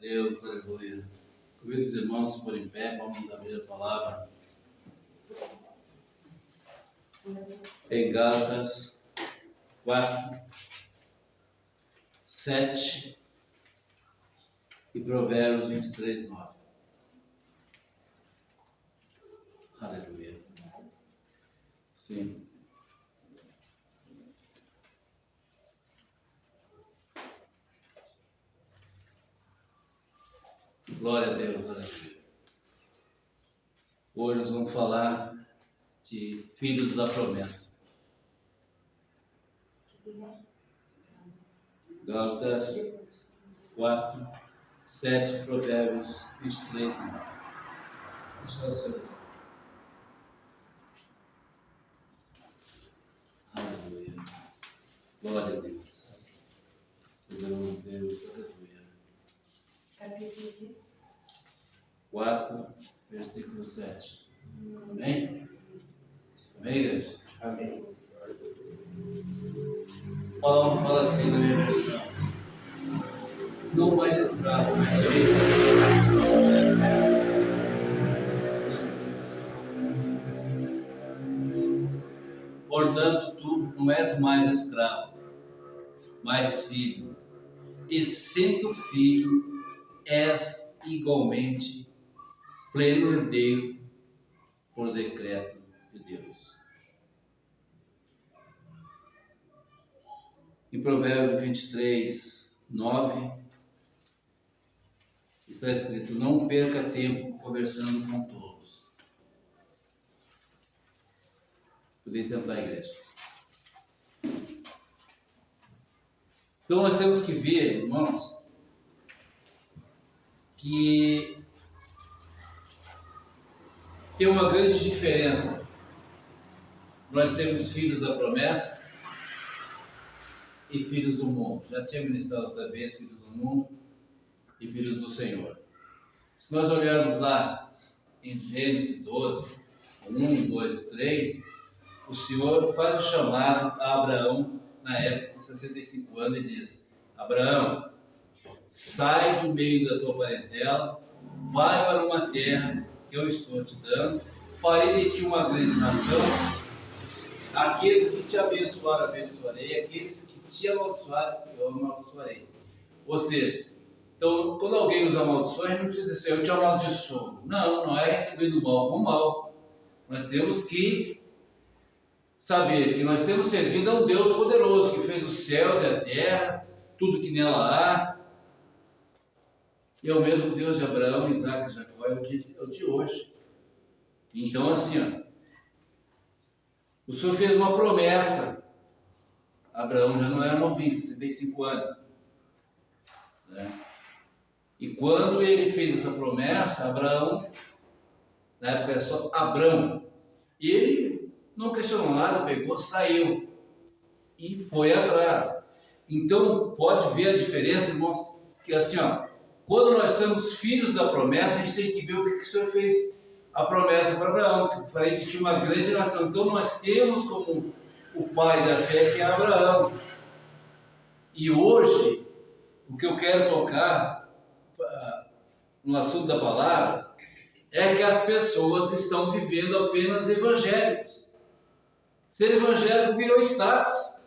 Deus, aleluia. Convido os irmãos por em pé, vamos abrir a palavra. Em Gálatas 4, 7 e Provérbios 23, 9. Aleluia. Sim. Glória a Deus, aleluia. Hoje nós vamos falar de filhos da promessa. Gálatas 4, 7, Provérbios 23, 9. Deixa eu ser. Aleluia. Glória a Deus. Poderoso Deus, aleluia. Capítulo 4, versículo 7. Amém? Amém, igreja? Amém. Paulo fala assim na minha versão: não mais escravo, mas filho. Portanto, tu não és mais escravo, mas filho. E sendo filho, és igualmente pleno herdeiro por decreto de Deus. Em Provérbios 23, 9, está escrito: não perca tempo conversando com todos. Podem sentar, igreja. Então nós temos que ver, irmãos, que tem uma grande diferença. Nós sermos filhos da promessa e filhos do mundo. Já tinha ministrado outra vez, filhos do mundo e filhos do Senhor. Se nós olharmos lá em Gênesis 12, 1, 2 e 3, o Senhor faz o chamado a Abraão, na época de 65 anos, e diz: Abraão, sai do meio da tua parentela, vai para uma terra que eu estou te dando, farei de ti uma grande nação, aqueles que te abençoarem, abençoarei, aqueles que te amaldiçoarem, eu amaldiçoarei. Ou seja, então, quando alguém nos amaldiçoa, a gente não precisa dizer assim: eu te amaldiçoo. Não é retribuindo o mal com o mal. Nós temos que saber que nós temos servido a um Deus poderoso, que fez os céus e a terra, tudo que nela há. E é o mesmo Deus de Abraão, Isaac e Jacó, é o de hoje. Então, assim, o Senhor fez uma promessa. Abraão já não era novinho, 65 anos. Né? E quando ele fez essa promessa, Abraão, na época era só Abrão, e ele não questionou nada, pegou, saiu e foi atrás. Então, pode ver a diferença, irmãos, que assim, quando nós somos filhos da promessa, a gente tem que ver o que o Senhor fez a promessa para Abraão, que farei de ti uma grande nação. Então nós temos como o pai da fé, que é Abraão. E hoje, o que eu quero tocar no assunto da palavra é que as pessoas estão vivendo apenas evangélicos. Ser evangélico virou status.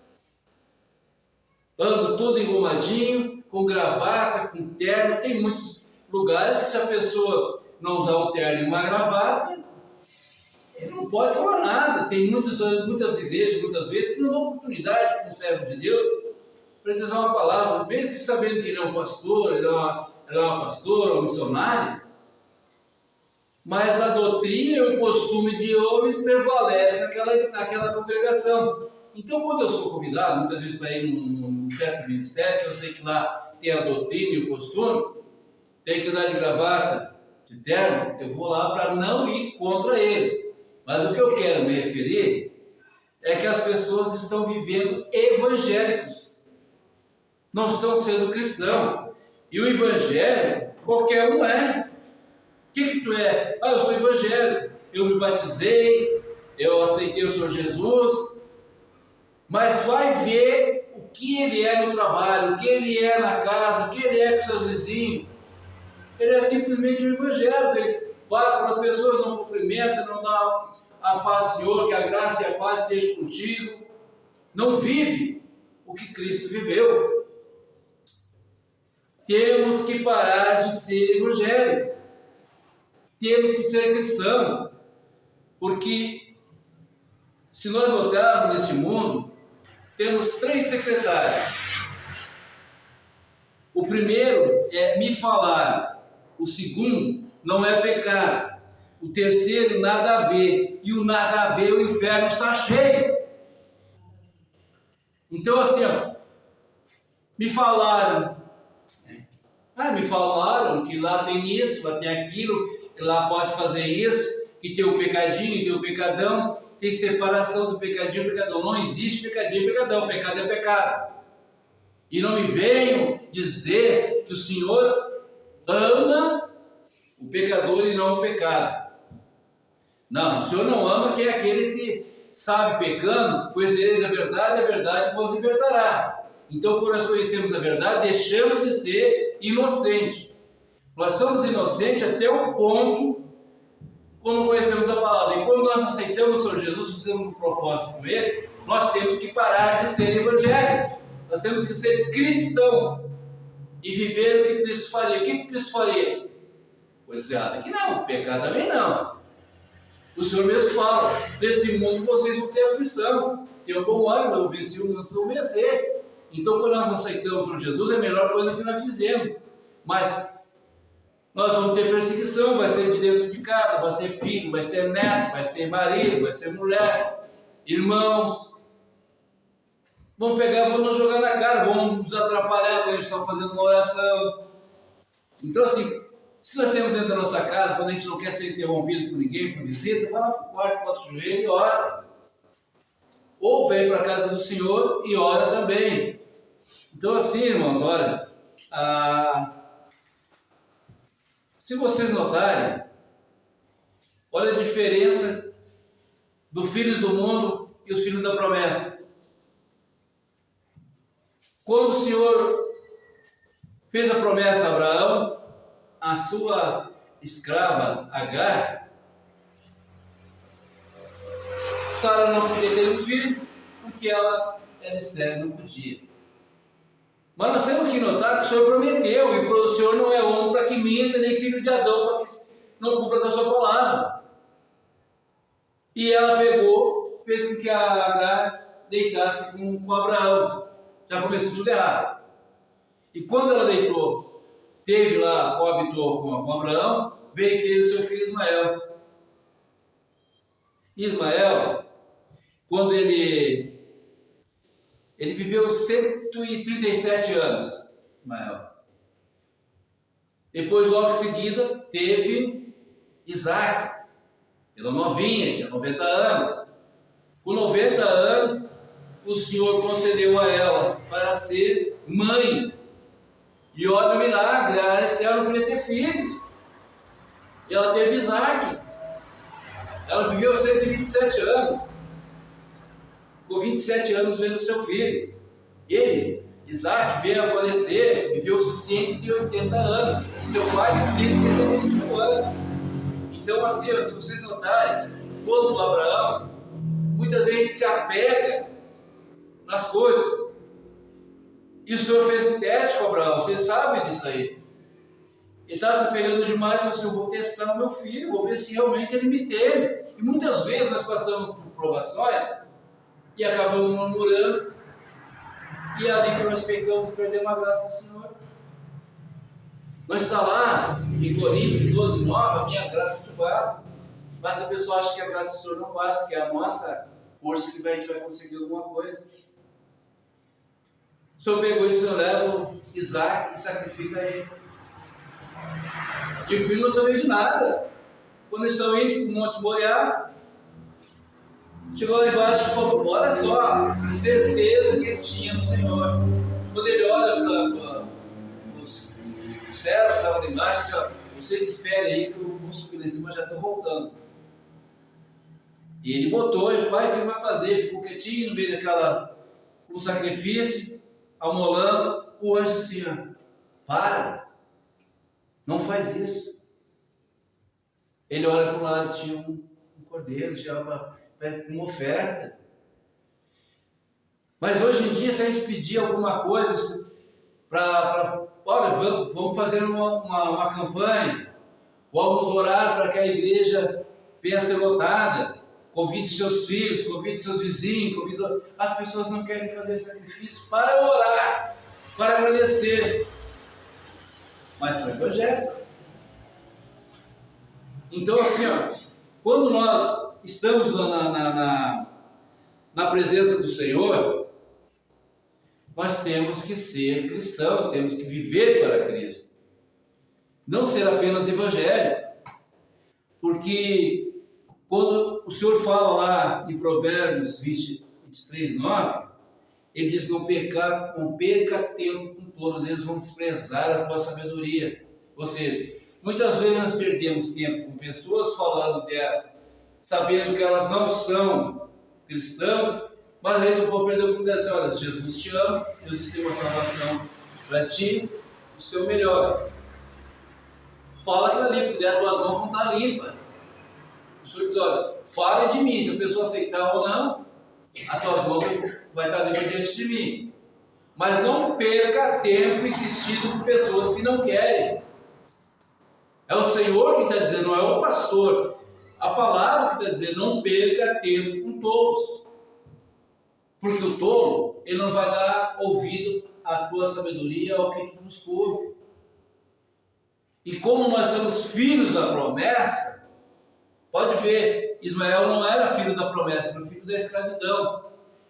Ando tudo engomadinho, com gravata, com terno. Tem muitos lugares que, se a pessoa não usar um terno e uma gravata, ele não pode falar nada. Tem muitas igrejas, muitas vezes, que não dão oportunidade para um servo de Deus para dizer uma palavra, mesmo que sabendo que ele é um pastor, ele é uma pastora, um missionário, mas a doutrina e o costume de homens prevalece naquela congregação. Então, quando eu sou convidado, muitas vezes, para ir num certo ministério, eu sei que lá tem a doutrina e o costume, tem que andar de gravata, de terno, eu vou lá para não ir contra eles. Mas o que eu quero me referir é que as pessoas estão vivendo evangélicos, não estão sendo cristãos. E o evangélico, qualquer um é. O que tu é? Eu sou evangélico, eu me batizei, eu aceitei o Senhor Jesus. Mas vai ver o que ele é no trabalho, o que ele é na casa, o que ele é com seus vizinhos. Ele é simplesmente um evangélico. Ele passa para as pessoas, não cumprimenta, não dá a paz, Senhor, que a graça e a paz estejam contigo. Não vive o que Cristo viveu. Temos que parar de ser evangélico. Temos que ser cristão. Porque se nós voltarmos neste mundo, temos 3 secretários. O primeiro é me falar. O segundo não é pecado. O terceiro, nada a ver. E o nada a ver, o inferno está cheio. Então assim, me falaram. Me falaram que lá tem isso, lá tem aquilo, lá pode fazer isso, que tem o pecadinho, tem o pecadão, tem separação do pecadinho e pecadão. Não existe pecadinho e pecadão, pecado é pecado. E não me venham dizer que o Senhor ama o pecador e não o pecado. Não, o Senhor não ama quem é aquele que sabe pecando, conhecereis a verdade vos libertará. Então, quando nós conhecemos a verdade, deixamos de ser inocentes. Nós somos inocentes até o ponto quando conhecemos a palavra. E quando nós aceitamos o Senhor Jesus, fizemos um propósito com Ele, nós temos que parar de ser evangélicos. Nós temos que ser cristão e viver o que Cristo faria. O que Cristo faria? Coisa errada que não, pecado também não. O Senhor mesmo fala, nesse mundo vocês vão ter aflição. Tenham bom ânimo, eu venci o mundo, vocês vão vencer. Então, quando nós aceitamos o Senhor Jesus, é a melhor coisa que nós fizemos. Mas nós vamos ter perseguição, vai ser de dentro de casa, vai ser filho, vai ser neto, vai ser marido, vai ser mulher, irmãos. Vão pegar, vão nos jogar na cara, vão nos atrapalhar quando a gente está fazendo uma oração. Então, assim, se nós temos dentro da nossa casa, quando a gente não quer ser interrompido por ninguém, por visita, vai lá para o quarto, bota o joelho e ora. Ou vem para a casa do Senhor e ora também. Então, assim, irmãos, olha, se vocês notarem, olha a diferença do filho do mundo e os filhos da promessa. Quando o Senhor fez a promessa a Abraão, a sua escrava Agar, Sara não podia ter um filho, porque ela era estéril, não podia. Mas nós temos que notar que o Senhor prometeu, e o Senhor não é homem para que minta, nem filho de Adão para que não cumpra com a sua palavra. E ela pegou, fez com que a Agar deitasse com Abraão. Já começou tudo errado. E quando ela deitou, teve lá, coabitou com Abraão, veio ter o seu filho Ismael. Ismael, quando ele viveu 137 anos, Ismael. Depois, logo em seguida, teve Isaac. Ela novinha, tinha 90 anos. Com 90 anos, o Senhor concedeu a ela para ser mãe. E olha o milagre, a Esther não podia ter filhos. E ela teve Isaac. Ela viveu 127 anos. Ficou 27 anos vendo seu filho. Ele, Isaac, veio a falecer, viveu 180 anos. Seu pai, 175 anos. Então, assim, se vocês notarem, quando Abraão, muitas vezes se apega nas coisas. E o Senhor fez um teste com Abraão, vocês sabem disso aí. Ele estava se apegando demais, falou assim, eu vou testar o meu filho, vou ver se realmente ele me teme. E muitas vezes nós passamos por provações e acabamos murmurando, e é ali que nós pecamos e perdemos a graça do Senhor. Nós está lá em Coríntios 12, 9, a minha graça te basta. Mas a pessoa acha que a graça do Senhor não basta, que é a nossa força que a gente vai conseguir alguma coisa. O Senhor pegou esse, o Senhor leva Isaac e sacrifica ele. E o filho não sabia de nada. Quando eles estão indo para o Monte Moriá, chegou lá embaixo e falou, olha só a certeza que ele tinha no Senhor. Quando ele olha para os servos que estavam lá embaixo, ó, vocês esperem aí que eu vou subir lá em cima, já estou voltando. E ele botou, ele falou, o que ele vai fazer? Ficou quietinho no meio daquela, um sacrifício, amolando. O anjo assim, ó, para. Não faz isso. Ele olha para o lado, tinha um cordeiro, tinha uma oferta. Mas hoje em dia, se a gente pedir alguma coisa olha, vamos fazer uma campanha, vamos orar para que a igreja venha a ser lotada, convide seus filhos, convide seus vizinhos, as pessoas não querem fazer sacrifício para orar, para agradecer, mas são evangélicos. Então assim, quando nós estamos na presença do Senhor, nós temos que ser cristãos, temos que viver para Cristo, não ser apenas evangélico, porque quando o Senhor fala lá em Provérbios 23, 9, ele diz: não perca tempo com todos, eles vão desprezar a tua sabedoria. Ou seja, muitas vezes nós perdemos tempo com pessoas falando dela, sabendo que elas não são cristãos, mas aí o povo perdeu por dizer: olha, Jesus te ama, Jesus tem uma salvação para ti, o teu melhor. Fala aquilo ali, porque a tua mão não está limpa. O Senhor diz: olha, fale de mim, se a pessoa aceitar ou não, a tua mão vai estar limpa diante de mim. Mas não perca tempo insistindo com pessoas que não querem. É o Senhor que está dizendo, não é o pastor. A palavra que está dizendo: não perca tempo com tolos. Porque o tolo, ele não vai dar ouvido à tua sabedoria, ao que tu nos coube. E como nós somos filhos da promessa, pode ver, Ismael não era filho da promessa, era filho da escravidão.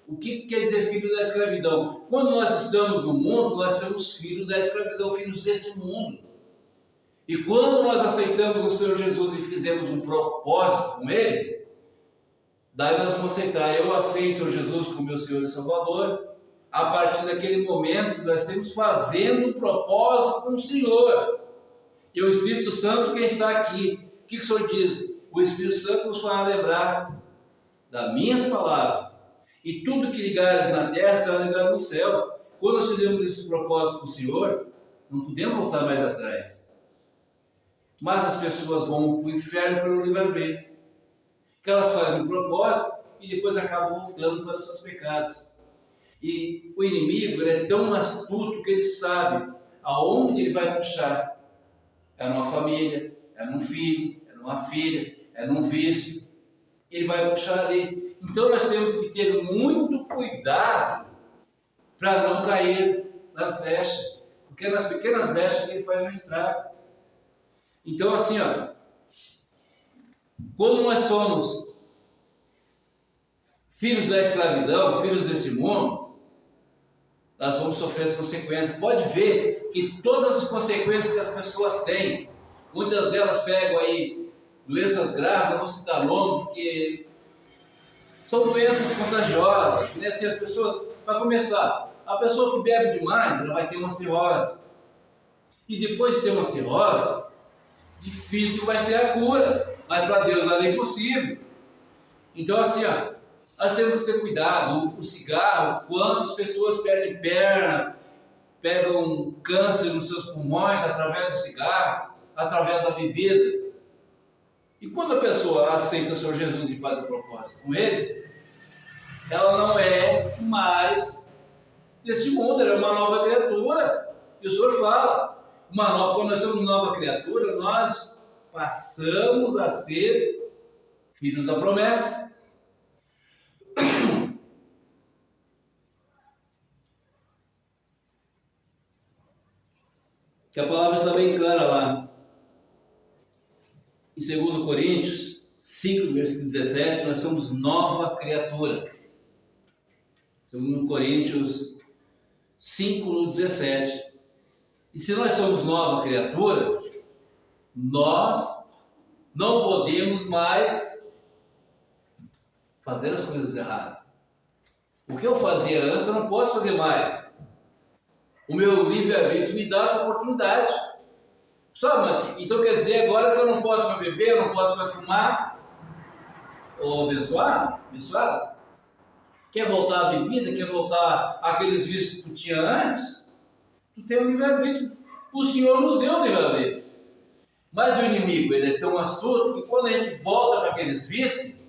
O que quer dizer filho da escravidão? Quando nós estamos no mundo, nós somos filhos da escravidão, filhos desse mundo. E quando nós aceitamos o Senhor Jesus e fizemos um propósito com Ele, daí nós vamos aceitar: eu aceito o Senhor Jesus como meu Senhor e Salvador. A partir daquele momento, nós estamos fazendo um propósito com o Senhor. E o Espírito Santo, quem está aqui, o que o Senhor diz? O Espírito Santo nos fará lembrar das minhas palavras. E tudo que ligares na terra será ligado no céu. Quando nós fizemos esse propósito com o Senhor, não podemos voltar mais atrás. Mas as pessoas vão para o inferno pelo livre-arbítrio, que elas fazem um propósito e depois acabam voltando para os seus pecados. E o inimigo, ele é tão astuto que ele sabe aonde ele vai puxar. É numa família, é num filho, é numa filha, é num vício. Ele vai puxar ali. Então nós temos que ter muito cuidado para não cair nas brechas, porque nas pequenas brechas que ele faz um estrago. Então assim, quando nós somos filhos da escravidão, filhos desse mundo, nós vamos sofrer as consequências. Pode ver que todas as consequências que as pessoas têm, muitas delas pegam aí doenças graves, eu vou citar nome, porque são doenças contagiosas, que assim, as pessoas, para começar, a pessoa que bebe demais, ela vai ter uma cirrose. E depois de ter uma cirrose, difícil vai ser a cura, mas para Deus nada é impossível. Então assim, nós temos que ter cuidado. O cigarro, quantas pessoas perdem perna, pegam câncer nos seus pulmões através do cigarro, através da bebida. E quando a pessoa aceita o Senhor Jesus e faz o propósito com Ele, ela não é mais deste mundo, ela é uma nova criatura. E o Senhor fala, quando nós somos uma nova criatura, nós passamos a ser filhos da promessa. Que a palavra está bem clara lá. Em 2 Coríntios 5, versículo 17, nós somos nova criatura. 2 Coríntios 5, 17. E se nós somos nova criatura, nós não podemos mais fazer as coisas erradas. O que eu fazia antes, eu não posso fazer mais. O meu livre-arbítrio me dá essa oportunidade. Sabe? Então quer dizer agora que eu não posso mais beber, eu não posso mais fumar? Ô abençoado, quer voltar à bebida, quer voltar àqueles vícios que tu tinha antes? Tu tem o livre-arbítrio. O Senhor nos deu o livre-arbítrio. Mas o inimigo, ele é tão astuto que quando a gente volta para aqueles vícios,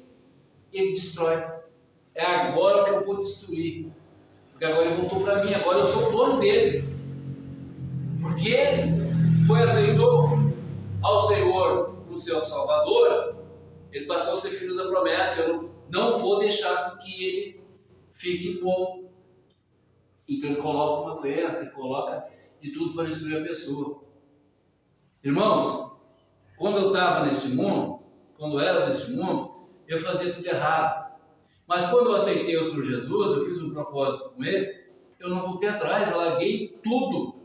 ele destrói. É agora que eu vou destruir. Porque agora ele voltou para mim, agora eu sou dono dele. Porque aceitou ao Senhor o seu Salvador, ele passou a ser filho da promessa. Eu não vou deixar que ele fique bom. Então ele coloca uma doença, ele coloca de tudo para destruir a pessoa. Irmãos, quando eu estava nesse mundo, quando eu era nesse mundo, eu fazia tudo errado. Mas quando eu aceitei o Senhor Jesus, eu fiz um propósito com Ele, eu não voltei atrás, eu larguei tudo.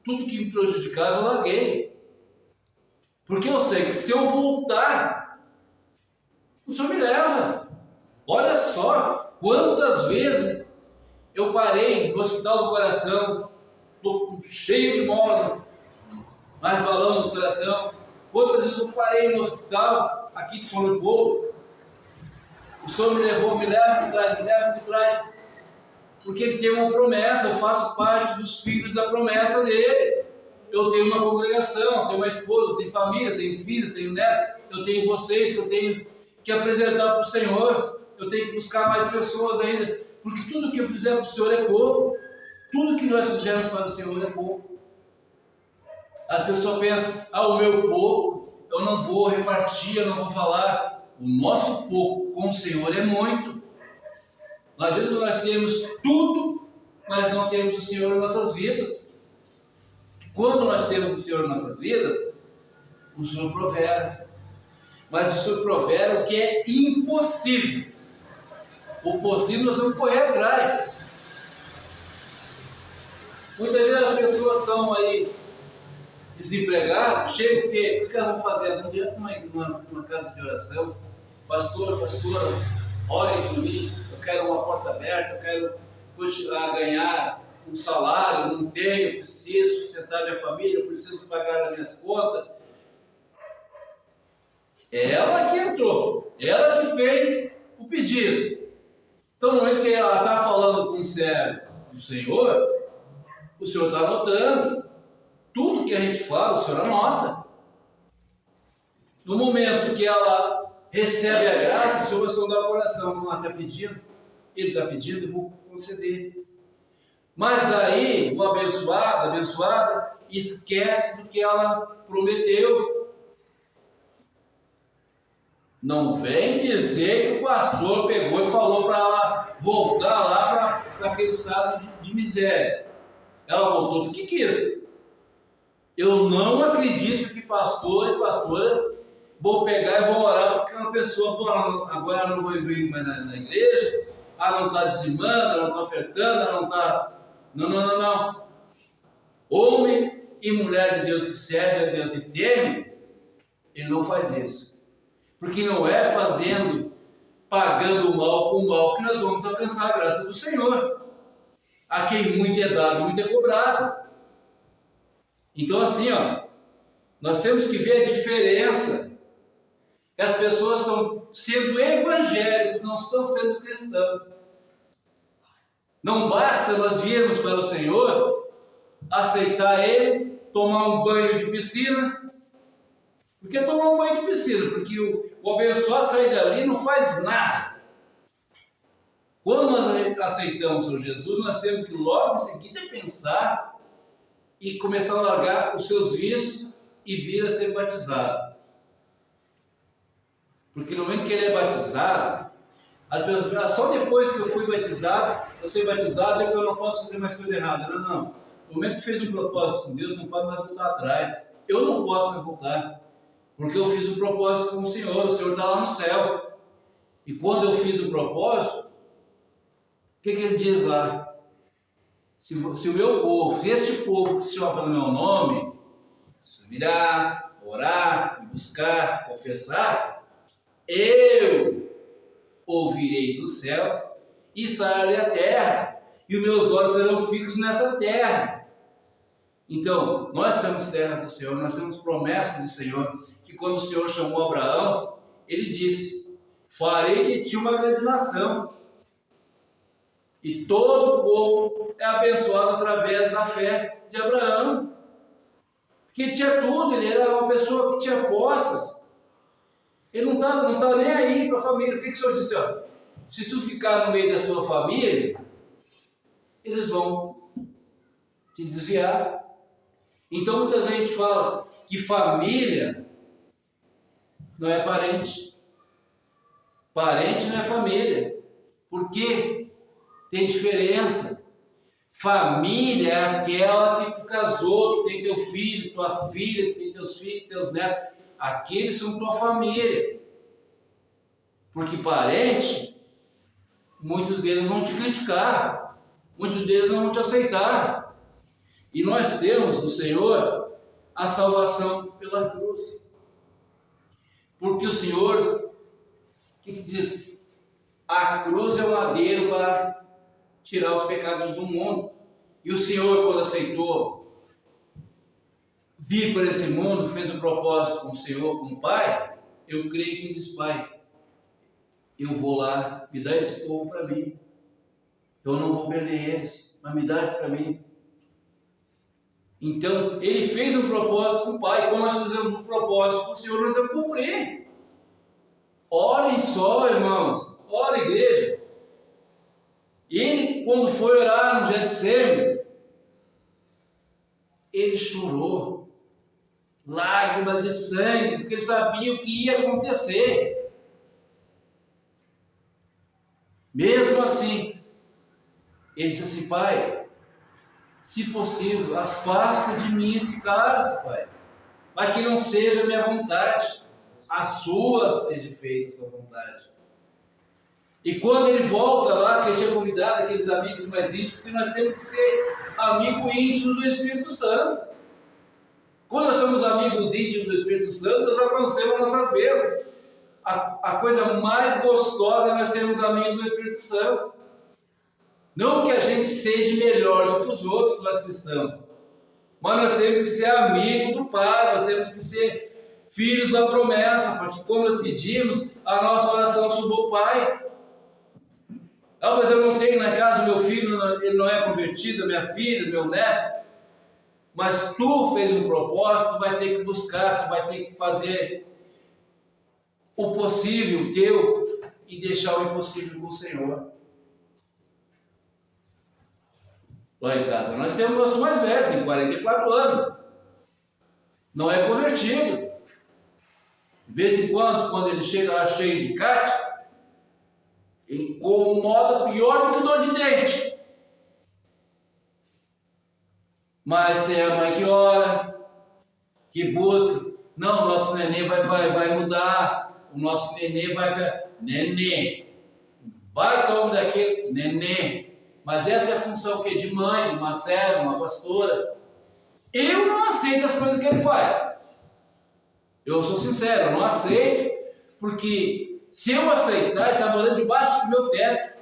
Tudo que me prejudicava, eu larguei. Porque eu sei que se eu voltar, o Senhor me leva. Olha só quantas vezes eu parei no hospital do coração, estou cheio de moda, mais balão no coração. Quantas vezes eu parei no hospital, aqui de São Leopoldo, o Senhor me levou, me leva, me traz, porque Ele tem uma promessa. Eu faço parte dos filhos da promessa dEle. Eu tenho uma congregação, eu tenho uma esposa, eu tenho família, eu tenho filhos, eu tenho netos, eu tenho vocês que eu tenho que apresentar para o Senhor. Eu tenho que buscar mais pessoas ainda, porque tudo que eu fizer para o Senhor é pouco. Tudo que nós fizermos para o Senhor é pouco. As pessoas pensam, o meu pouco, eu não vou repartir, eu não vou falar. O nosso pouco com o Senhor é muito. Às vezes nós temos tudo, mas não temos o Senhor em nossas vidas. Quando nós temos o Senhor em nossas vidas, o Senhor provera. Mas o Senhor provera o que é impossível. O possível nós vamos correr atrás. Muitas vezes as pessoas estão aí desempregadas, chegam o quê? O que elas vão fazer? Elas vão direto numa casa de oração. Pastora, orem por mim, eu quero uma porta aberta, eu quero continuar a ganhar um salário, não tenho, preciso sustentar minha família, eu preciso pagar as minhas contas. Ela que entrou, ela que fez o pedido. Então, no momento que ela está falando com o servo do Senhor, o Senhor está anotando. Tudo que a gente fala, o Senhor anota. No momento que ela recebe a graça, o Senhor vai sondar o coração. Ela está pedindo, ele está pedindo, eu vou conceder. Mas daí, o abençoado, a abençoada, esquece do que ela prometeu. Não vem dizer que o pastor pegou e falou para ela voltar lá para aquele estado de miséria. Ela voltou, o que quis? Eu não acredito que pastor e pastora vão pegar e vão orar para aquela pessoa, agora ela não vai vir mais na igreja, ela não está dizimando, ela não está ofertando, ela não está... Não. Homem e mulher de Deus que serve a Deus e teme, ele não faz isso. Porque não é pagando o mal com o mal, que nós vamos alcançar a graça do Senhor. A quem muito é dado, muito é cobrado. Então assim, nós temos que ver a diferença. Que as pessoas estão sendo evangélicos, não estão sendo cristãos. Não basta nós virmos para o Senhor, aceitar Ele, tomar um banho de piscina. Por que tomar um banho de piscina? Porque o abençoado sair dali não faz nada. Quando nós aceitamos o Senhor Jesus, nós temos que logo em seguida pensar e começar a largar os seus vícios e vir a ser batizado. Porque no momento que ele é batizado, as pessoas, só depois que eu fui batizado, eu ser batizado é que eu não posso fazer mais coisa errada. Não. No momento que fez um propósito com Deus, não pode mais voltar atrás. Eu não posso mais voltar. Porque eu fiz um propósito com o Senhor está lá no céu. E quando eu fiz o propósito, o que ele diz lá? Se o meu povo, se este povo que se chama pelo meu nome, se virar, orar, me buscar, confessar, eu ouvirei dos céus e sararei a terra, e os meus olhos serão fixos nessa terra. Então, nós somos terra do Senhor, nós temos promessa do Senhor, que quando o Senhor chamou Abraão, ele disse: farei de ti uma grande nação. E todo o povo é abençoado através da fé de Abraão. Porque ele tinha tudo, ele era uma pessoa que tinha posses. Ele não tá nem aí para a família. O que o Senhor disse? Ó, se tu ficar no meio da sua família, eles vão te desviar. Então muita gente fala que família não é parente. Parente não é família. Por quê? Tem diferença. Família é aquela que tu casou, tu tem teu filho, tua filha, tu tem teus filhos, teus netos. Aqueles são tua família. Porque parente, muitos deles vão te criticar. Muitos deles não vão te aceitar. E nós temos do Senhor a salvação pela cruz. Porque o Senhor, o que diz? A cruz é o madeiro para tirar os pecados do mundo. E o Senhor, quando aceitou vir para esse mundo, fez o propósito com o Senhor, com o Pai, eu creio que ele diz: Pai, eu vou lá, me dá esse povo para mim. Eu não vou perder eles, mas me dá isso para mim. Então, ele fez um propósito com o Pai. Como nós fizemos um propósito com o Senhor, nós vamos cumprir. Orem só, irmãos. Ora, igreja. Ele, quando foi orar no Getsemane, ele chorou. Lágrimas de sangue, porque ele sabia o que ia acontecer. Mesmo assim, ele disse assim: Pai, se possível, afasta de mim esse cálice, Pai, mas que não seja a minha vontade, a sua seja feita a sua vontade. E quando ele volta lá, que ele tinha convidado aqueles amigos mais íntimos, porque nós temos que ser amigo íntimo do Espírito Santo. Quando nós somos amigos íntimos do Espírito Santo, nós alcançamos nossas bênçãos. A coisa mais gostosa é nós sermos amigos do Espírito Santo. Não que a gente seja melhor do que os outros, nós cristãos, mas nós temos que ser amigos do Pai, nós temos que ser filhos da promessa, porque como nós pedimos, a nossa oração suba ao Pai. Ah, mas eu não tenho na casa o meu filho, ele não é convertido, minha filha, meu neto. Mas tu fez um propósito, tu vai ter que buscar, tu vai ter que fazer o possível teu e deixar o impossível com o Senhor. Lá em casa, nós temos o nosso mais velho, tem 44 anos. Não é convertido. De vez em quando ele chega lá cheio de cátia, incomoda pior do que dor de dente. Mas tem a mãe que ora, que busca. Não, nosso neném vai mudar. O nosso neném vai... Neném. Vai, toma daquele. Neném. Mas essa é a função que de mãe, de uma serva, uma pastora. Eu não aceito as coisas que ele faz. Eu sou sincero, eu não aceito, porque se eu aceitar, ele está morando debaixo do meu teto.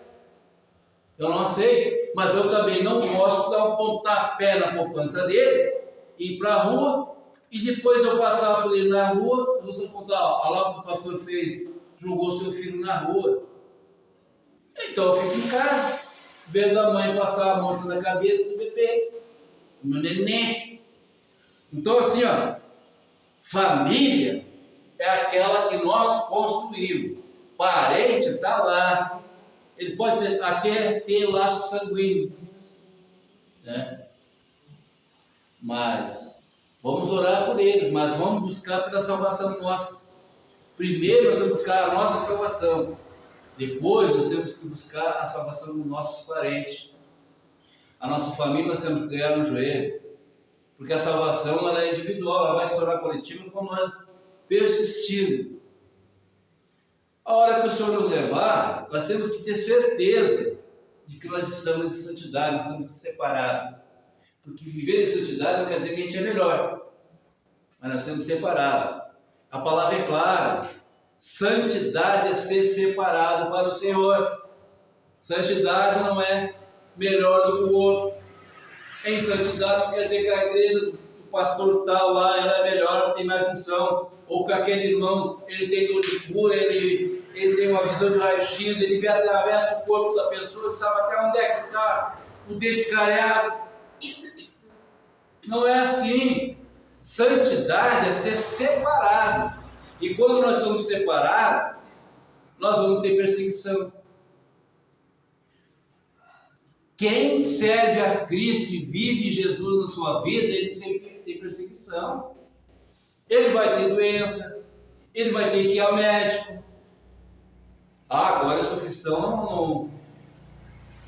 Eu não aceito, mas eu também não posso dar um pontapé na poupança dele, ir para a rua, e depois eu passar por ele na rua, você contar, olha lá o que o pastor fez, jogou seu filho na rua. Então eu fico em casa, vendo a mãe passar a mão na cabeça do bebê, do meu neném. Então assim, ó, família é aquela que nós construímos. Parente está lá. Ele pode até ter laço sanguíneo, né? Mas vamos orar por eles, mas vamos buscar pela salvação nossa. Primeiro nós vamos buscar a nossa salvação. Depois nós temos que buscar a salvação dos nossos parentes. A nossa família nós temos que ganhar no joelho. Porque a salvação ela é individual, ela vai se tornar coletiva quando nós persistirmos. A hora que o Senhor nos levar, nós temos que ter certeza de que nós estamos em santidade, nós estamos separados. Porque viver em santidade não quer dizer que a gente é melhor, mas nós estamos separados. A palavra é clara: santidade é ser separado para o Senhor. Santidade não é melhor do que o outro. Em santidade não quer dizer que a igreja do pastor tal lá ela é melhor, tem mais unção. Ou que aquele irmão, ele tem dor de cura, ele tem uma visão de raio-x, ele vê através do corpo da pessoa, ele sabe até onde é que está o dedo careado. Não é assim. Santidade é ser separado. E quando nós somos separados, nós vamos ter perseguição. Quem serve a Cristo e vive Jesus na sua vida, ele sempre tem perseguição. Ele vai ter doença, ele vai ter que ir ao médico. Agora eu sou cristão,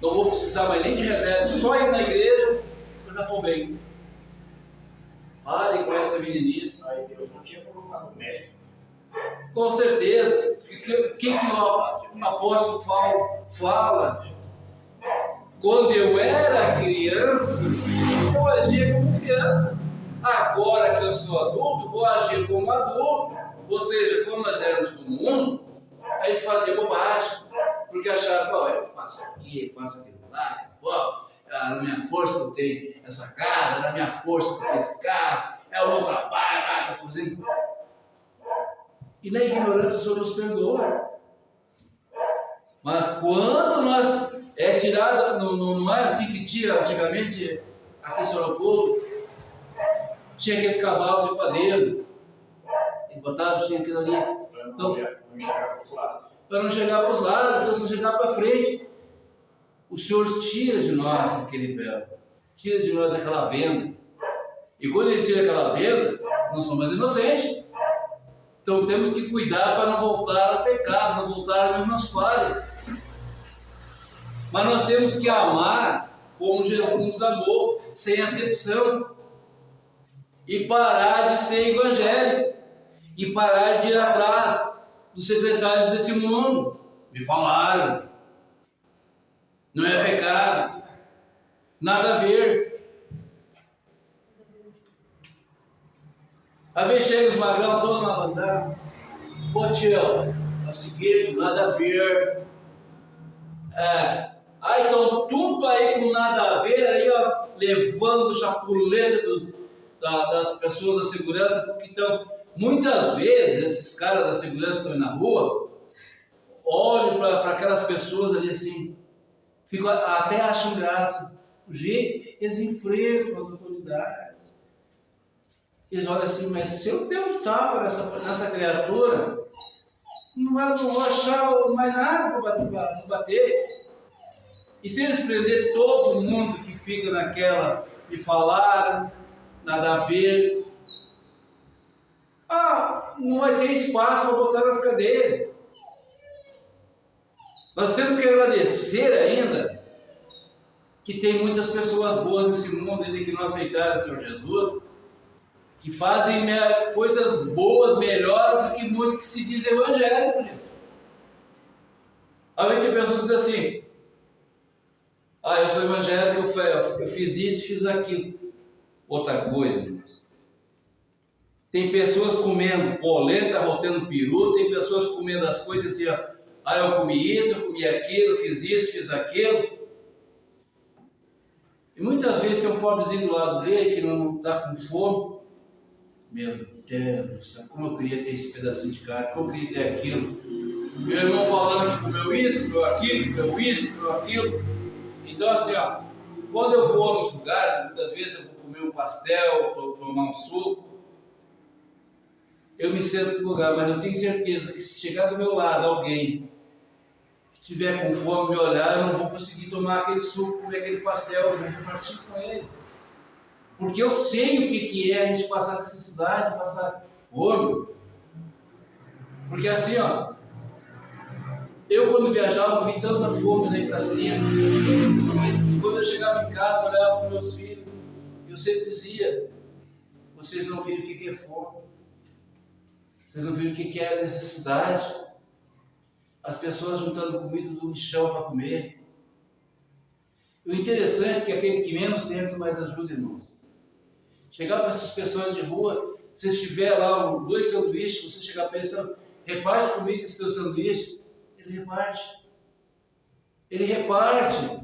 não vou precisar mais nem de remédio, só ir na igreja, eu já estou bem. Parem com essa meninice. Aí Deus não tinha colocado médico. Com certeza. O que o apóstolo Paulo fala? Quando eu era criança, eu agia como criança. Agora que eu sou adulto, vou agir como adulto. Ou seja, como nós éramos do mundo, a gente fazia bobagem. Porque achava, eu faço aqui, faço aquilo lá, na minha força que eu tenho essa casa, na minha força que eu tenho esse carro, é o meu trabalho, que eu estou fazendo. E na ignorância o Senhor nos perdoa. Mas quando nós é tirado, não é assim que tinha antigamente aqui em Sorocaba, tinha aqueles cavalos de padeiro, e botava, tinha aquilo ali. Então, para não chegar para os lados, então se chegar para frente, o Senhor tira de nós aquele véu, tira de nós aquela venda. E quando Ele tira aquela venda, não somos mais inocentes. Então temos que cuidar para não voltar ao pecado, não voltar às mesmas falhas. Mas nós temos que amar como Jesus nos amou, sem acepção. E parar de ser evangélico. E parar de ir atrás dos secretários desse mundo. Me falaram. Não é pecado. Nada a ver. Às vezes chega os magrão todo malandrão. Pô tio, é o seguinte, nada a ver. Então tudo aí com nada a ver, aí ó, levando chapuleta das pessoas da segurança, porque então, muitas vezes, esses caras da segurança estão aí na rua, olham para aquelas pessoas ali assim, até acham graça. O jeito, eles enfrentam as autoridades. Eles olham assim, mas se eu der um tapa nessa criatura, não vou achar mais nada para bater. E se eles prender todo mundo que fica naquela de falar, nada a ver, não vai ter espaço para botar nas cadeiras. Nós temos que agradecer ainda que tem muitas pessoas boas nesse mundo ainda que não aceitaram o Senhor Jesus, que fazem coisas boas, melhores do que muitos que se dizem evangélicos. Aí tem pessoas que dizem assim, eu sou evangélico, eu fiz isso, fiz aquilo. Outra coisa, irmãos. Tem pessoas comendo polenta, rotando peru, tem pessoas comendo as coisas assim, eu comi isso, eu comi aquilo, fiz isso, fiz aquilo. E muitas vezes tem um pobrezinho do lado dele que não está com fome. Meu Deus do céu, como eu queria ter esse pedacinho de carne, como eu queria ter aquilo. Meu irmão falando que comeu isso, comeu aquilo, comeu isso, comeu aquilo. Então assim, quando eu vou nos lugares, muitas vezes eu vou comer um pastel, tomar um suco, eu me sento no lugar, mas eu tenho certeza que se chegar do meu lado alguém que estiver com fome, me olhar, eu não vou conseguir tomar aquele suco, comer aquele pastel, eu vou compartilhar com ele. Porque eu sei o que é a gente passar necessidade, passar fome. Porque assim, eu quando viajava vi tanta fome na pracinha. E quando eu chegava em casa, eu olhava para meus filhos, eu sempre dizia, vocês não viram o que é fome. Vocês não viram o que é a necessidade. As pessoas juntando comida do lixão para comer. O interessante é que aquele que menos tem é que mais ajuda, irmãos. Chegar para essas pessoas de rua, se tiver lá 2 sanduíches, você chegar para eles, reparte comigo esse teu sanduíche. Ele reparte. Ele reparte.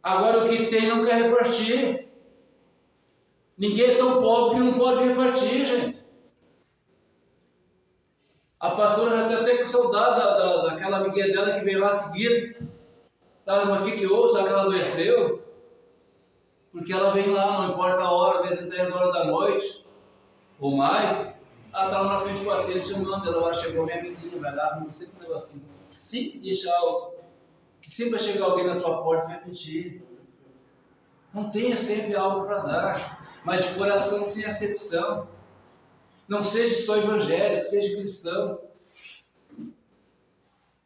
Agora o que tem não quer repartir. Ninguém é tão pobre que não pode repartir, gente. A pastora já está até com saudade daquela amiguinha dela que veio lá seguido. Mas o que houve? Será que ela adoeceu? Porque ela vem lá, não importa a hora, às vezes 10 horas da noite, ou mais, ela está lá na frente batendo, chamando, ela vai chegar minha amiguinha, vai lá, não sei como negocinho. Sempre deixa algo, que sempre vai chegar alguém na tua porta e vai pedir. Então tenha sempre algo para dar, mas de coração sem acepção. Não seja só evangélico, seja cristão.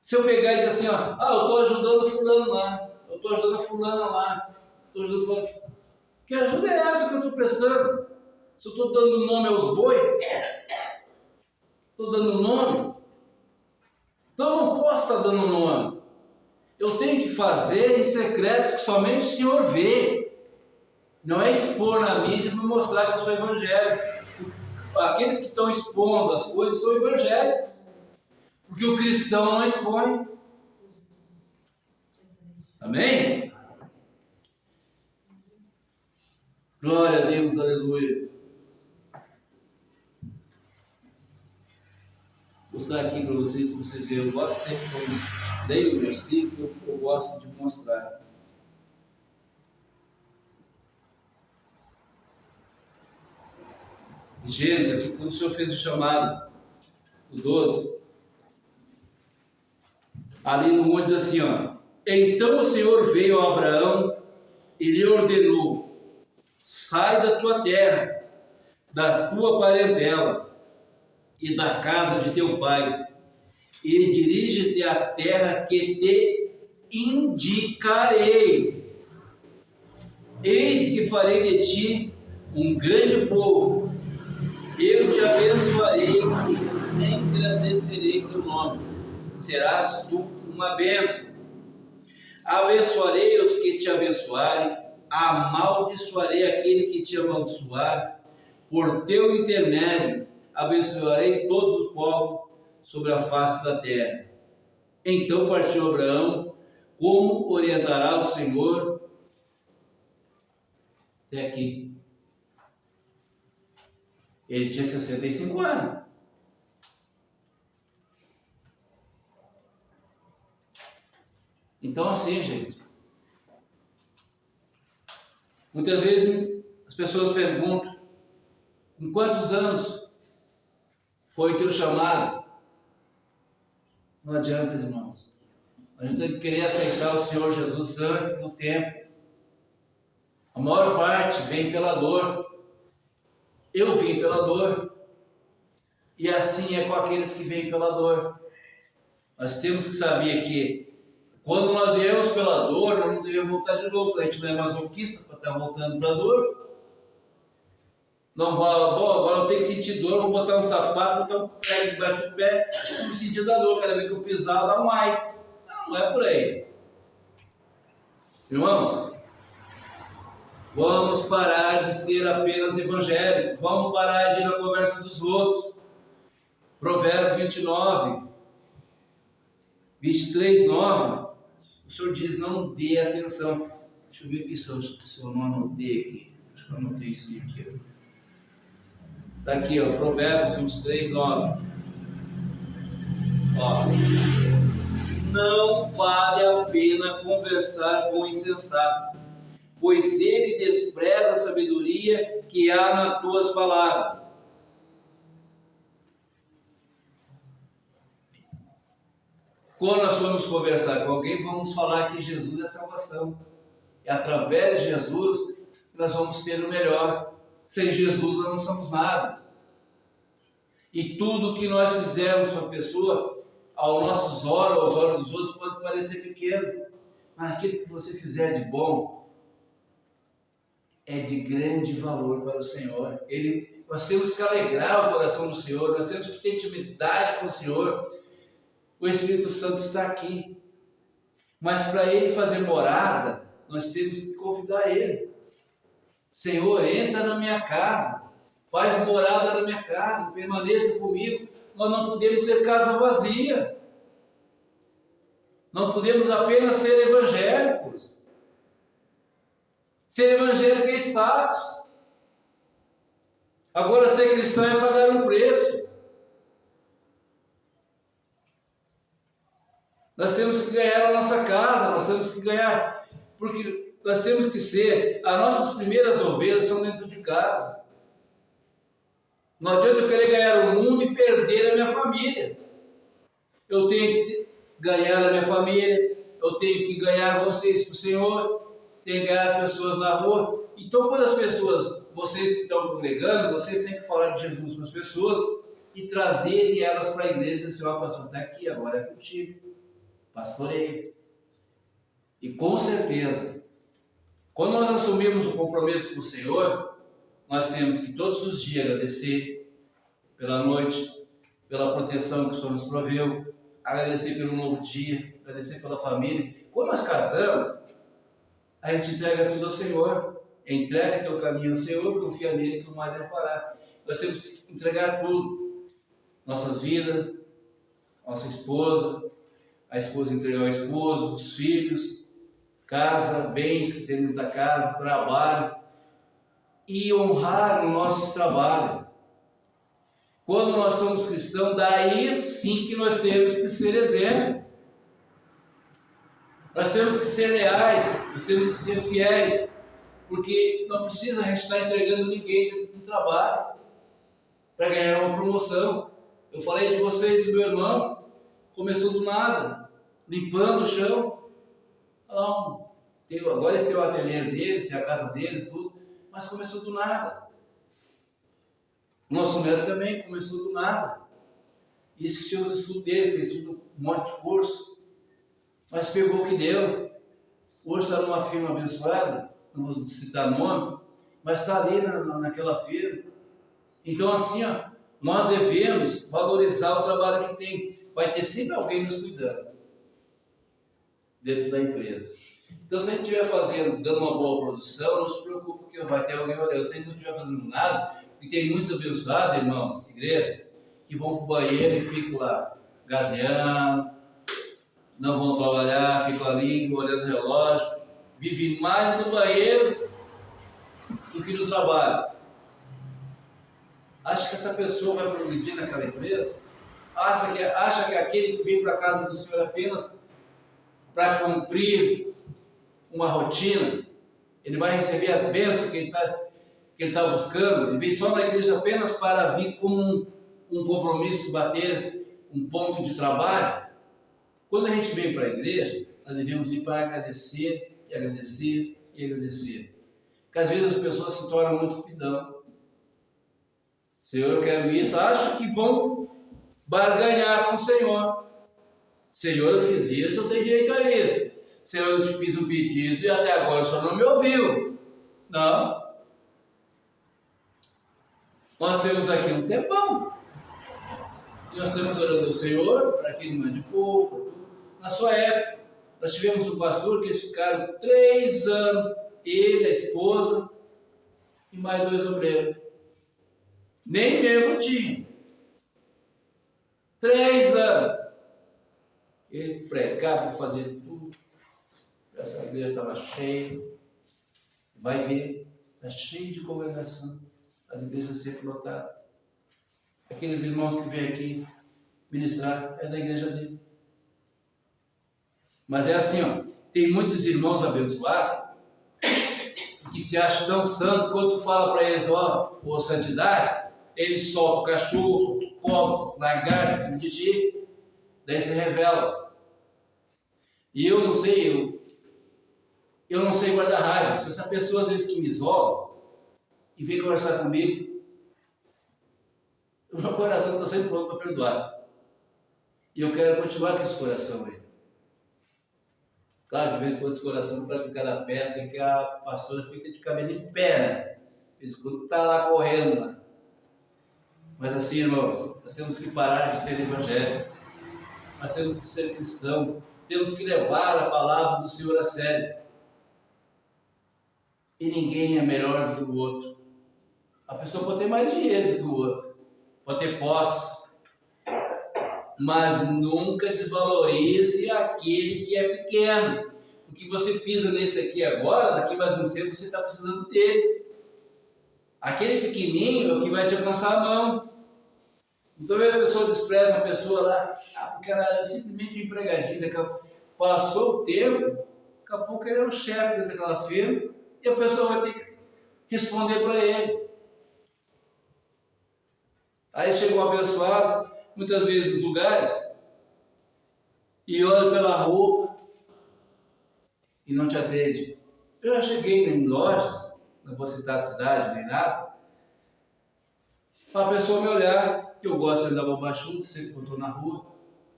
Se eu pegar e dizer assim, ó, eu estou ajudando fulano lá, eu estou ajudando a fulana lá, estou ajudando fulano. Que ajuda é essa que eu estou prestando? Se eu estou dando nome aos boi, estou dando nome, então eu não posso estar dando nome. Eu tenho que fazer em secreto que somente o Senhor vê. Não é expor na mídia para mostrar que eu sou evangélico. Aqueles que estão expondo as coisas são evangélicos. Porque o cristão não expõe. Amém? Glória a Deus, aleluia. Vou mostrar aqui para vocês verem. Eu gosto sempre, quando leio o versículo, eu gosto de mostrar. Gênesis, aqui quando o Senhor fez o chamado, o 12, ali no monte diz assim, ó: então o Senhor veio a Abraão e lhe ordenou: sai da tua terra, da tua parentela e da casa de teu pai, e dirige-te à terra que te indicarei. Eis que farei de ti um grande povo, eu te abençoarei e engrandecerei teu nome, serás tu uma bênção. Abençoarei os que te abençoarem, amaldiçoarei aquele que te amaldiçoar. Por teu intermédio abençoarei todos os povos sobre a face da terra. Então partiu Abraão, como orientará o Senhor. Até aqui. Ele tinha 65 anos. Então assim, gente, muitas vezes as pessoas perguntam: em quantos anos foi o teu chamado? Não adianta, irmãos. A gente tem que querer aceitar o Senhor Jesus antes do tempo. A maior parte vem pela dor. Eu vim pela dor. E assim é com aqueles que vêm pela dor. Nós temos que saber que quando nós viemos pela dor, nós não devemos voltar de novo. A gente não é masoquista para estar voltando para a dor. Não vai, agora eu tenho que sentir dor, vou botar um sapato, botar um pé debaixo do pé, vou sentir da dor, cada vez que eu pisar, dá um ai. Não é por aí. Irmãos, vamos parar de ser apenas evangélicos, vamos parar de ir na conversa dos outros. Provérbios 29, 23, 9, o Senhor diz: não dê atenção. Deixa eu ver aqui se eu não anotei aqui. Acho que eu anotei isso aqui. Está aqui, ó, Provérbios 23, 9. Ó. Não vale a pena conversar com o insensato, pois ele despreza a sabedoria que há nas tuas palavras. Quando nós formos conversar com alguém, vamos falar que Jesus é salvação. É através de Jesus que nós vamos ter o melhor. Sem Jesus nós não somos nada. E tudo que nós fizermos para a pessoa, aos nossos olhos, aos olhos dos outros, pode parecer pequeno. Mas aquilo que você fizer de bom é de grande valor para o Senhor. Nós temos que alegrar o coração do Senhor, nós temos que ter intimidade com o Senhor. O Espírito Santo está aqui. Mas para Ele fazer morada, nós temos que convidar Ele. Senhor, entra na minha casa, faz morada na minha casa, permaneça comigo. Nós não podemos ser casa vazia. Não podemos apenas ser evangélicos. Ser evangélico é status. Agora ser cristão é pagar um preço. Nós temos que ganhar a nossa casa, nós temos que ganhar, porque nós temos que ser, as nossas primeiras ovelhas são dentro de casa. Não adianta eu querer ganhar o mundo e perder a minha família. Eu tenho que ganhar a minha família, eu tenho que ganhar vocês para o Senhor, tenho que ganhar as pessoas na rua. Então, quando as pessoas, vocês que estão congregando, vocês têm que falar de Jesus para as pessoas e trazerem elas para a igreja e dizer, ó, pastor, está aqui, agora é contigo, pastoreio. E com certeza, quando nós assumimos o compromisso com o Senhor, nós temos que todos os dias agradecer pela noite, pela proteção que o Senhor nos proveu, agradecer pelo novo dia, agradecer pela família. Quando nós casamos, a gente entrega tudo ao Senhor, entrega teu caminho ao Senhor, confia nele que o mais é parar. Nós temos que entregar tudo, nossas vidas, nossa esposa, a esposa entregar ao esposo, os filhos, casa, bens que tem dentro da casa, trabalho, e honrar o nosso trabalho. Quando nós somos cristãos, daí sim que nós temos que ser exemplo. Nós temos que ser leais, nós temos que ser fiéis, porque não precisa a gente estar entregando ninguém dentro do trabalho para ganhar uma promoção. Eu falei de vocês, do meu irmão, começou do nada, limpando o chão. Agora eles têm o ateliê deles, tem a casa deles, tudo, mas começou do nada. O nosso neto também começou do nada. Isso que tinha os estudos dele, fez tudo, um monte de curso, mas pegou o que deu. Hoje está numa firma abençoada, não vou citar nome, mas está ali naquela firma. Então assim, ó, nós devemos valorizar o trabalho que tem. Vai ter sempre alguém nos cuidando dentro da empresa. Então, se a gente estiver dando uma boa produção, não se preocupe, porque vai ter alguém olhando. Se a gente não estiver fazendo nada, porque tem muitos abençoados, irmãos, igreja, que vão para o banheiro e ficam lá gazeando, não vão trabalhar, ficam ali olhando o relógio, vivem mais no banheiro do que no trabalho. Acha que essa pessoa vai progredir naquela empresa? Acha que aquele que vem para a casa do Senhor apenas para cumprir uma rotina, ele vai receber as bênçãos que ele está buscando? Ele vem só na igreja apenas para vir como um compromisso, bater um ponto de trabalho? Quando a gente vem para a igreja, nós devemos vir para agradecer, e agradecer, e agradecer. Porque às vezes as pessoas se tornam muito pidão. Senhor, eu quero isso, acham que vão barganhar com o Senhor. Senhor, eu fiz isso, eu tenho direito a isso. Senhor, eu te fiz um pedido e até agora o Senhor não me ouviu. Não. Nós temos aqui um tempão. E nós estamos orando ao Senhor para que Ele mande pouco. Na sua época, nós tivemos um pastor que eles ficaram 3 anos, ele, a esposa e mais 2 obreiros. Nem mesmo tinha. 3 anos. Ele pregava, fazer tudo. Essa igreja estava cheia. Vai ver, está cheio de congregação. As igrejas sempre lotadas. Aqueles irmãos que vêm aqui ministrar é da igreja dele. Mas é assim, ó, tem muitos irmãos abençoados que se acham tão santos quando tu fala para eles, ó, santidade, eles soltam o cachorro, soltam o cobra, lagarto, assim de ti, daí se revela. E eu não sei guardar raiva. Se essa pessoa às vezes que me isola e vem conversar comigo, o meu coração está sempre pronto para perdoar. E eu quero continuar com esse coração aí. Claro que de vez em quando esse coração para ficar na peça e que a pastora fica de cabelo em pé, né? De vez em quando está lá correndo lá. Mas assim, irmãos, nós temos que parar de ser evangélico. Nós temos que ser cristão. Temos que levar a palavra do Senhor a sério. E ninguém é melhor do que o outro. A pessoa pode ter mais dinheiro do que o outro. Pode ter posse. Mas nunca desvalorize aquele que é pequeno. O que você pisa nesse aqui agora, daqui mais um tempo você está precisando dele. Aquele pequenininho é o que vai te alcançar a mão. Então, a pessoa despreza uma pessoa lá, porque ela é simplesmente empregadinha, que passou o tempo, Daqui a pouco ele é o chefe dentro daquela firma e a pessoa vai ter que responder para ele. Aí chegou um abençoado, muitas vezes nos lugares, e olha pela roupa e não te atende. Eu já cheguei em lojas, não vou citar a cidade nem nada, para a pessoa me olhar, que eu gosto de andar bobachudo, sempre que eu estou na rua,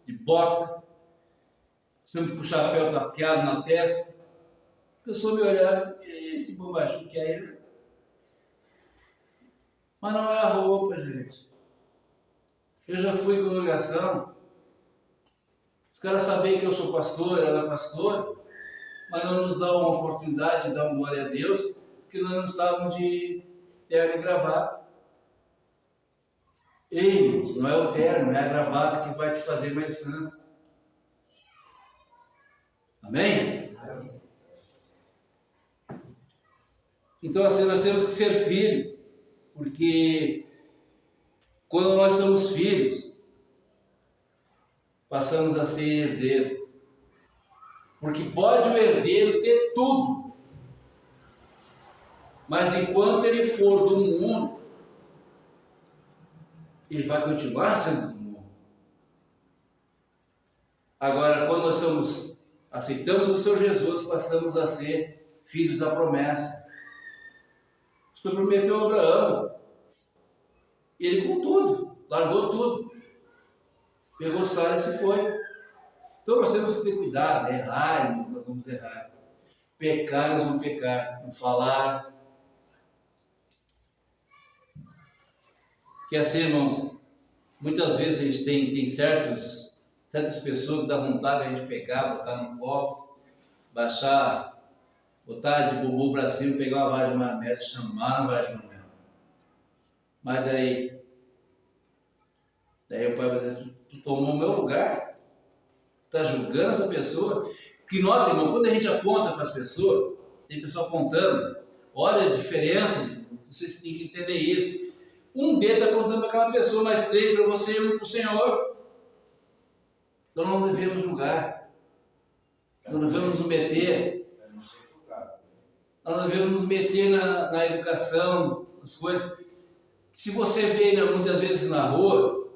de bota, sempre com o chapéu tapeado na testa, a pessoa me olhar, e esse bobachudo que é ele? Mas não é a roupa, gente. Eu já fui em congregação, os caras sabiam que eu sou pastor, ela é pastor, mas não nos dá uma oportunidade de dar uma glória a Deus, porque nós não estávamos de terno e gravata. Ei, não é o terno, é a gravata que vai te fazer mais santo. Amém? Então assim, nós temos que ser filhos, porque quando nós somos filhos, passamos a ser herdeiro. Porque pode o herdeiro ter tudo, mas enquanto ele for do mundo, ele vai continuar sendo do mundo. Agora, quando nós aceitamos o Senhor Jesus, passamos a ser filhos da promessa. O Senhor prometeu a Abraão, e ele com tudo, largou tudo, pegou Sara e se foi. Então nós temos que ter cuidado, errar, nós vamos errar. Pecar, nós vamos pecar. Não falar. Porque assim, irmãos, muitas vezes a gente tem certas pessoas que dá vontade de a gente pegar, botar no copo, baixar, botar de bumbum para cima, pegar uma vara de marmelo e chamar na vara de marmelo. Mas daí o pai vai dizer, tu tomou o meu lugar? Está julgando essa pessoa? Que nota, irmão, quando a gente aponta para as pessoas, tem pessoa apontando, olha a diferença, vocês têm que entender isso. Um dedo está apontando para aquela pessoa, mais 3 para você e 1 para o Senhor. Então não devemos julgar, não devemos nos meter, não devemos nos meter na educação, nas coisas. Se você vê muitas vezes na rua,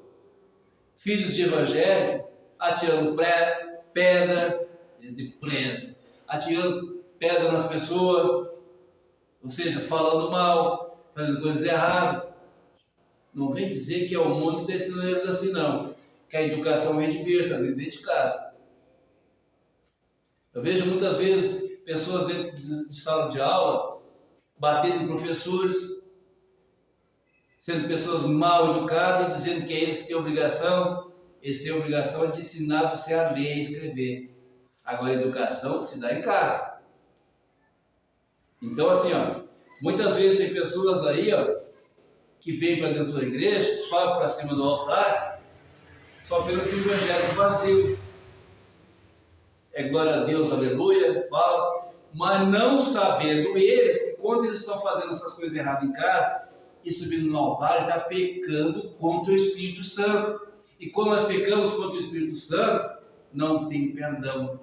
filhos de evangélico, atirando pedra, atirando pedra nas pessoas, ou seja, falando mal, fazendo coisas erradas. Não vem dizer que é o mundo que está ensinando eles assim, não. Que a educação vem de berço, vem dentro de casa. Eu vejo muitas vezes pessoas dentro de sala de aula batendo em professores, sendo pessoas mal educadas, dizendo que é eles que têm obrigação. Eles têm a obrigação de ensinar você a ler e escrever. Agora, a educação se dá em casa. Então, assim, muitas vezes tem pessoas aí, que vêm para dentro da igreja, sobe para cima do altar, só pelos evangelhos vazios. É glória a Deus, aleluia, fala, mas não sabendo eles que quando eles estão fazendo essas coisas erradas em casa e subindo no altar, ele está pecando contra o Espírito Santo. E quando nós pecamos contra o Espírito Santo, não tem perdão.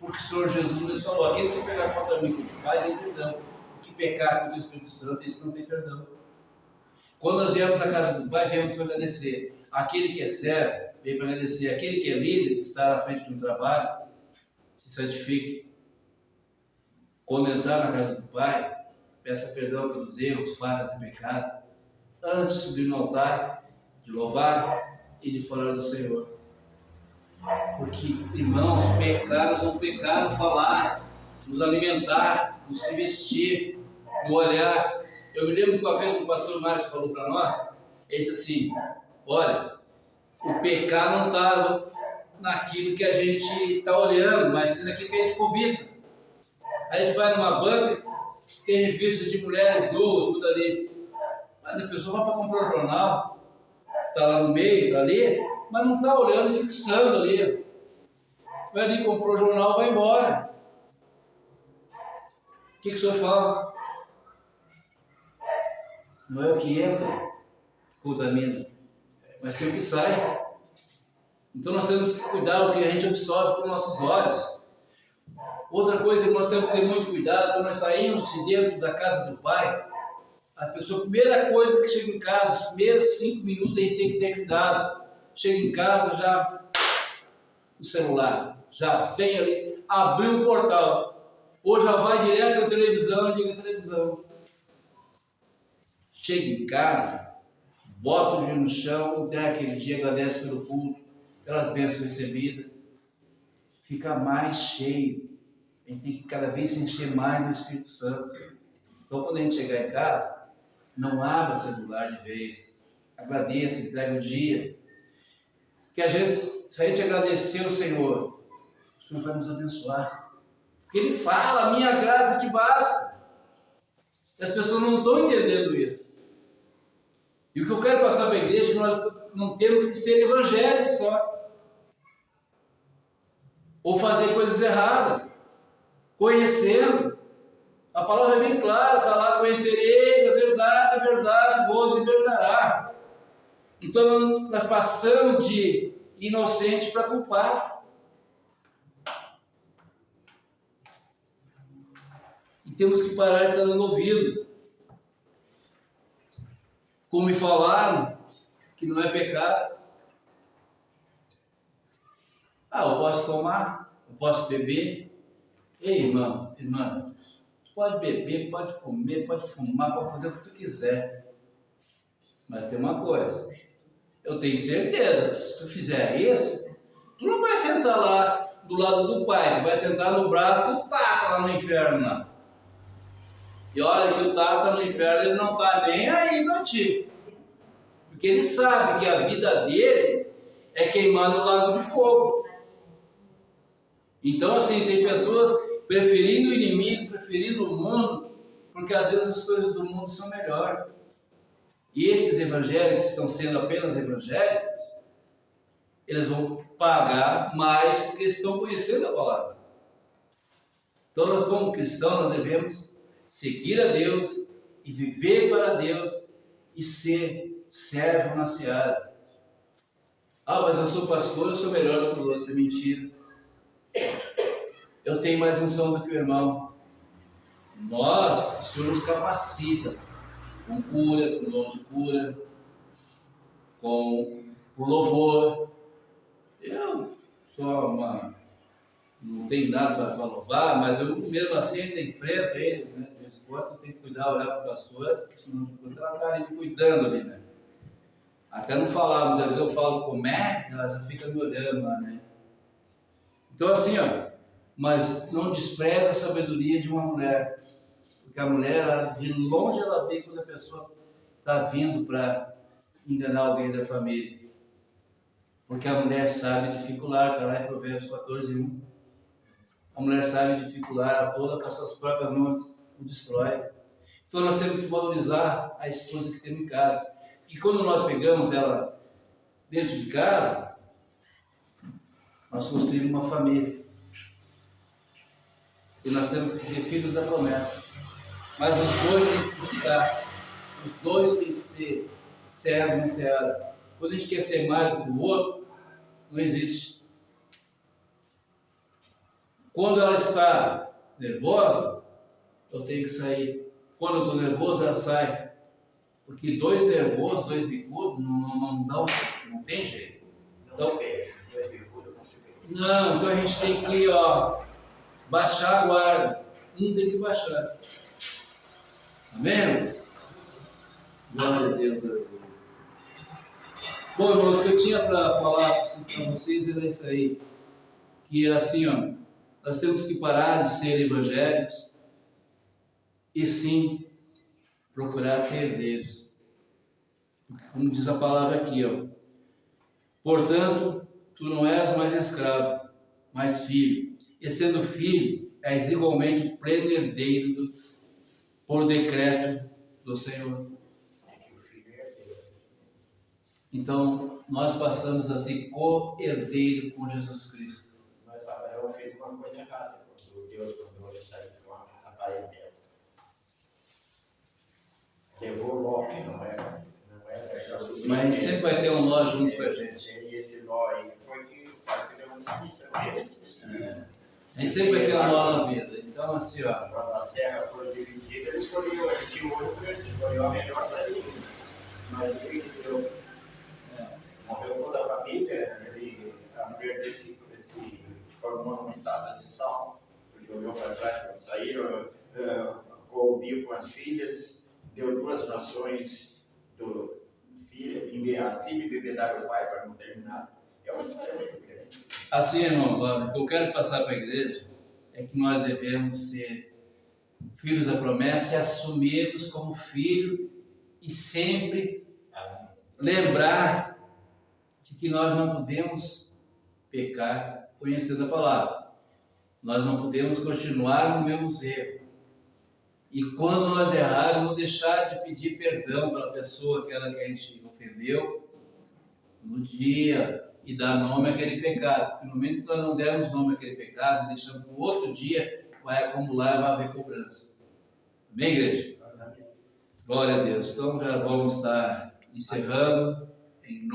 Porque o Senhor Jesus nos falou, aquele que pecar contra mim, contra o Pai, tem perdão. O que pecar contra o Espírito Santo, esse não tem perdão. Quando nós viemos à casa do Pai, viemos para agradecer. Aquele que é servo, vem para agradecer. Aquele que é líder, que está à frente de um trabalho, se santifique. Quando entrar na casa do Pai, peça perdão pelos erros, falhas e pecados, antes de subir no altar, de louvar e de falar do Senhor. Porque, irmãos, pecar, nós vamos pecar no falar, nos alimentar, nos se vestir, no olhar. Eu me lembro que uma vez o pastor Marcos falou para nós, ele disse assim, olha, o pecar não está naquilo que a gente está olhando, mas sim naquilo que a gente cobiça. Aí a gente vai numa banca, tem revistas de mulheres nuas, tudo ali, mas a pessoa vai para comprar um jornal, está lá no meio, está ali, mas não está olhando e fixando ali. Vai ali, comprou o jornal, vai embora. O que o senhor fala? Não é o que entra que contamina, mas sim o que sai. Então nós temos que cuidar do que a gente absorve com nossos olhos. Outra coisa que nós temos que ter muito cuidado, quando nós saímos de dentro da casa do Pai, a primeira coisa que chega em casa, os primeiros 5 minutos a gente tem que ter cuidado. Chega em casa, já o celular, já vem ali, abriu o portal, ou já vai direto à televisão, liga a televisão. Chega em casa, bota o joelho no chão, entrega aquele dia, agradece pelo culto, pelas bênçãos recebidas, fica mais cheio. A gente tem que cada vez se encher mais do Espírito Santo. Então, quando a gente chegar em casa, não abra celular de vez, agradeça, entregue o dia. Porque às vezes, se a gente agradecer o Senhor vai nos abençoar. Porque Ele fala, a minha graça te basta. E as pessoas não estão entendendo isso. E o que eu quero passar para a igreja é que nós não temos que ser evangélicos só. Ou fazer coisas erradas. Conhecendo. A palavra é bem clara, está lá, conhecereis a verdade vos libertará. Então nós passamos de inocente para culpado. E temos que parar de estar dando ouvido. Como me falaram, que não é pecado. Eu posso tomar, eu posso beber. Ei, irmão, irmã, tu pode beber, pode comer, pode fumar, pode fazer o que tu quiser. Mas tem uma coisa, eu tenho certeza que se tu fizer isso, tu não vai sentar lá do lado do Pai, tu vai sentar no braço do Tata lá no inferno lá. E olha que o Tata no inferno, ele não está nem aí para ti. Porque ele sabe que a vida dele é queimando o lago de fogo. Então assim, tem pessoas preferindo o inimigo, preferindo o mundo, porque às vezes as coisas do mundo são melhores. E esses evangélicos que estão sendo apenas evangélicos, eles vão pagar mais porque estão conhecendo a palavra. Então nós, como cristãos, nós devemos seguir a Deus e viver para Deus e ser servo na seara. Mas eu sou pastor, eu sou melhor do que o outro. Isso é mentira. Eu tenho mais unção do que o irmão. O Senhor nos capacita com cura, com dom de cura, com louvor. Eu sou não tenho nada para louvar, mas eu mesmo assim ainda enfrento ele, né? De vez em quando eu tenho que cuidar, olhar para o pastor, porque senão ela está ali cuidando ali, né? Até não falar, muitas vezes eu falo como é, ela já fica me olhando lá, né? Então assim, mas não despreza a sabedoria de uma mulher, porque a mulher, de longe ela vê quando a pessoa está vindo para enganar alguém da família, porque a mulher sabe dificular, está lá em Provérbios 14:1. A mulher sabe dificular a tola com as suas próprias mãos, o destrói. Então nós temos que valorizar a esposa que temos em casa. E quando nós pegamos ela dentro de casa, nós construímos uma família. E nós temos que ser filhos da promessa. Mas os dois têm que buscar. Os dois têm que ser servos na seara. Quando a gente quer ser mais do que o outro, não existe. Quando ela está nervosa, eu tenho que sair. Quando eu estou nervoso, ela sai. Porque dois nervosos, dois bicudos, não tem jeito. Então, então a gente tem que baixar a guarda. Um tem que baixar. Amém? Glória a Deus. Bom, irmãos, o que eu tinha para falar para vocês era isso aí. Que assim, nós temos que parar de ser evangélicos e sim procurar ser herdeiros. Como diz a palavra aqui, portanto, tu não és mais escravo, mas filho. E sendo filho, és igualmente pleno herdeiro por decreto do Senhor. Então, nós passamos a ser co-herdeiro com Jesus Cristo. Mas Abraão fez uma coisa errada quando Deus mandou ele sair com a parentela. Levou Ló, não era. Mas sempre vai ter um nó junto com a gente. E esse Ló aí foi que o pai deu uma dismissão. A gente sempre vai ter um nó na vida. Então, assim, ó. Quando as terras foram divididas, ele escolheu esse outro, ele escolheu a melhor para ele. Mas ele dividiu. Morreu toda a família, a mulher dele se formou num estado de sal, porque olhou para trás quando saíram, ouviu com as filhas, deu 2 nações do filho, as filhas bebedaram o pai para não terminar. É uma história muito grande. Assim, irmãos, olha, o que eu quero passar para a igreja é que nós devemos ser filhos da promessa e assumi-los como filho e sempre lembrar de que nós não podemos pecar conhecendo a palavra. Nós não podemos continuar no mesmo erro. E quando nós errarmos, não deixar de pedir perdão para a pessoa, aquela que a gente ofendeu, no dia, e dar nome àquele pecado. Porque no momento que nós não dermos nome àquele pecado, deixamos para o outro dia, vai acumular e vai haver cobrança. Amém, igreja? Glória a Deus. Então já vamos estar encerrando. Em nome